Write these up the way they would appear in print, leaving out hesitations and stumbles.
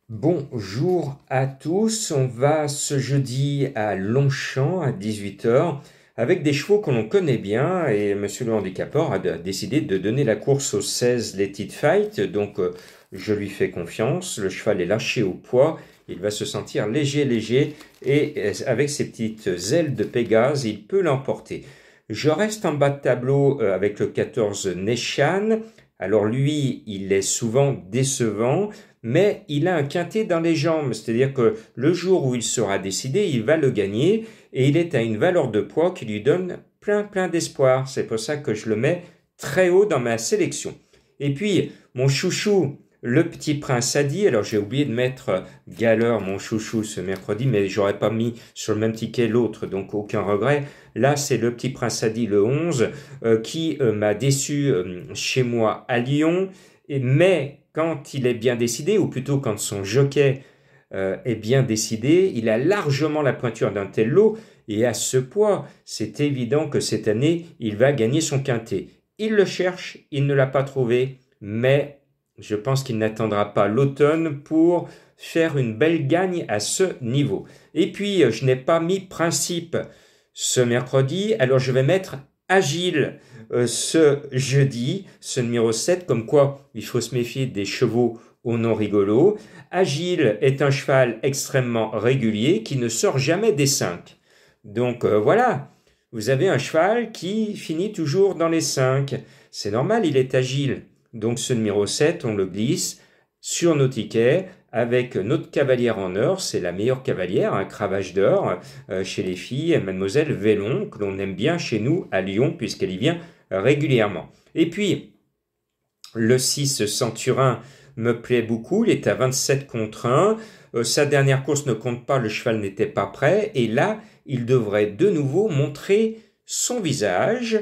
Bonjour à tous, on va ce jeudi à Longchamp à 18 heures avec des chevaux que l'on connaît bien et Monsieur le handicapeur a décidé de donner la course au 16 Let It Fight, donc je lui fais confiance, le cheval est lâché au poids, il va se sentir léger et avec ses petites ailes de Pégase il peut l'emporter. Je reste en bas de tableau avec le 14 Neshan, alors lui il est souvent décevant mais il a un quintet dans les jambes, c'est-à-dire que le jour où il sera décidé, il va le gagner et il est à une valeur de poids qui lui donne plein d'espoir. C'est pour ça que je le mets très haut dans ma sélection. Et puis, mon chouchou, le petit prince Adi, alors j'ai oublié de mettre Galler, mon chouchou, ce mercredi, mais j'aurais pas mis sur le même ticket l'autre, donc aucun regret. Là, c'est le petit prince Adi, le 11, qui m'a déçu chez moi à Lyon, mais quand il est bien décidé, ou plutôt quand son jockey est bien décidé, il a largement la pointure d'un tel lot, et à ce poids, c'est évident que cette année, il va gagner son quintet. Il le cherche, il ne l'a pas trouvé, mais je pense qu'il n'attendra pas l'automne pour faire une belle gagne à ce niveau. Et puis, je n'ai pas mis principe ce mercredi, alors je vais mettre agile ce jeudi, ce numéro 7, comme quoi il faut se méfier des chevaux au nom rigolo. Agile est un cheval extrêmement régulier qui ne sort jamais des 5. Donc voilà, vous avez un cheval qui finit toujours dans les 5. C'est normal, il est agile. Donc ce numéro 7, on le glisse sur nos tickets avec notre cavalière en or, c'est la meilleure cavalière, un Cravache d'or chez les filles, Mademoiselle Vélon, que l'on aime bien chez nous à Lyon puisqu'elle y vient régulièrement. Et puis, le 6 Centurin me plaît beaucoup, il est à 27 contre 1. Sa dernière course ne compte pas, le cheval n'était pas prêt. Et là, il devrait de nouveau montrer son visage.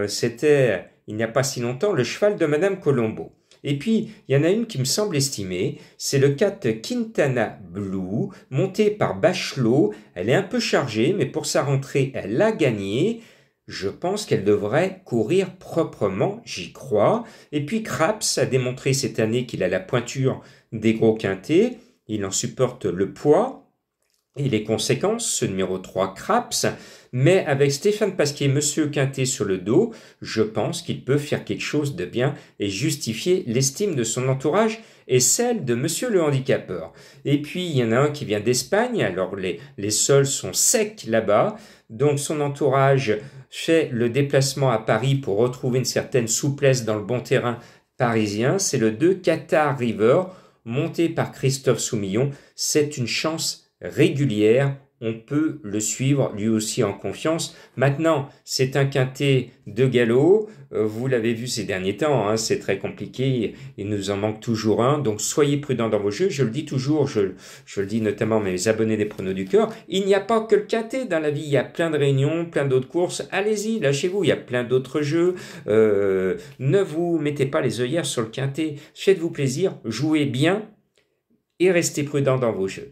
C'était, il n'y a pas si longtemps, le cheval de Madame Colombo. Et puis, il y en a une qui me semble estimée, c'est le 4 Quintana Blue, monté par Bachelot. Elle est un peu chargée, mais pour sa rentrée, elle a gagné. Je pense qu'elle devrait courir proprement, j'y crois. Et puis Craps a démontré cette année qu'il a la pointure des gros quintets, il en supporte le poids et les conséquences, ce numéro 3 Craps, mais avec Stéphane Pasquier, Monsieur Quintet sur le dos, je pense qu'il peut faire quelque chose de bien et justifier l'estime de son entourage et celle de Monsieur le handicapeur. Et puis il y en a un qui vient d'Espagne, alors les sols sont secs là-bas, donc son entourage fait le déplacement à Paris pour retrouver une certaine souplesse dans le bon terrain parisien, c'est le 2 Qatar River, monté par Christophe Soumillon, c'est une chance régulière, on peut le suivre lui aussi en confiance. Maintenant, c'est un quintet de galop, vous l'avez vu ces derniers temps, hein, c'est très compliqué, il nous en manque toujours un, donc soyez prudents dans vos jeux, je le dis toujours, je le dis notamment à mes abonnés des pronos du cœur, il n'y a pas que le quintet dans la vie, il y a plein de réunions, plein d'autres courses, allez-y, lâchez-vous, il y a plein d'autres jeux, ne vous mettez pas les œillères sur le quintet, faites-vous plaisir, jouez bien et restez prudents dans vos jeux.